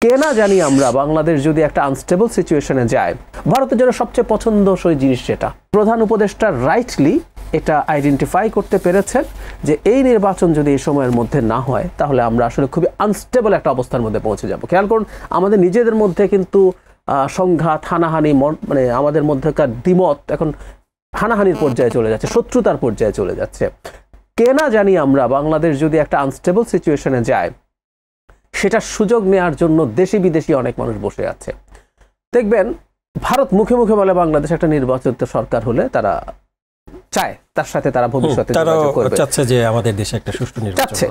কেনা জানি আমরা বাংলাদেশ যদি একটা আনস্টেবল সিচুয়েশনে যায়, ভারতের জন্য সবচেয়ে পছন্দসই জিনিস যেটা, প্রধান উপদেষ্টা রাইটলি এটা আইডেন্টিফাই করতে পেরেছেন যে এই নির্বাচন যদি এই সময়ের মধ্যে না হয় তাহলে আমরা আসলে খুবই আনস্টেবল একটা অবস্থার মধ্যে পৌঁছে যাব। খেয়াল করুন, আমাদের নিজেদের মধ্যে কিন্তু সংঘাত, হানাহানি, মানে আমাদের মধ্যেকার দ্বিমত এখন হানাহানির পর্যায়ে চলে যাচ্ছে, শত্রুতার পর্যায়ে চলে যাচ্ছে। কেনা জানি আমরা বাংলাদেশ যদি একটা আনস্টেবল সিচুয়েশনে যায়, সেটার সুযোগ নেওয়ার জন্য দেশি বিদেশি অনেক মানুষ বসে আছে। দেখবেন ভারত মুখে মুখে বলে বাংলাদেশ একটা নির্বাচিত সরকার হলে তারা চায়, তার সাথে তারা ভবিষ্যতে যোগাযোগ করবে, চাচ্ছে যে আমাদের দেশে একটা সুষ্ঠু নির্বাচন চাচ্ছে।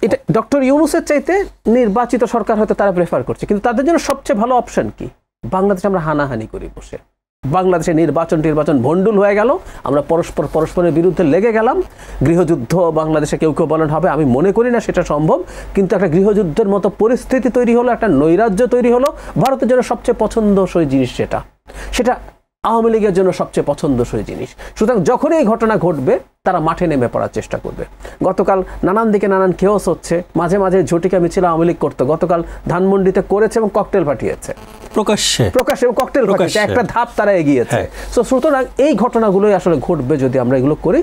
এটা ডক্টর ইউনূসের চাইতে নির্বাচিত সরকার হয়তো তারা প্রেফার করছে, কিন্তু তাদের জন্য সবচেয়ে ভালো অপশন কি? বাংলাদেশে আমরা হানাহানি করি বসে, বাংলাদেশে নির্বাচন ভণ্ডুল হয়ে গেল, আমরা পরস্পরের বিরুদ্ধে লেগে গেলাম, গৃহযুদ্ধ বাংলাদেশে কেউ কেউ বলেন হবে, আমি মনে করি না সেটা সম্ভব, কিন্তু একটা গৃহযুদ্ধের মতো পরিস্থিতি তৈরি হলো, একটা নৈরাজ্য তৈরি হলো। ভারতের জন্য সবচেয়ে পছন্দসই জিনিস সেটা আওয়ামী লীগের জন্য সবচেয়ে পছন্দসই জিনিস। সুতরাং যখনই এই ঘটনা ঘটবে তারা মাঠে নেমে পড়ার চেষ্টা করবে। গতকাল নানান দিকে নানান কেওস হচ্ছে, মাঝে মাঝে ঝটিকা মিছিল আওয়ামী লীগ করতো, গতকাল ধানমন্ডিতে করেছে এবং ককটেল পাঠিয়েছে, প্রকাশ্যে এবং ককটেল পাঠিয়েছে, একটা ধাপ তারা এগিয়েছে। সুতরাং এই ঘটনাগুলোই আসলে ঘটবে যদি আমরা এগুলো করি।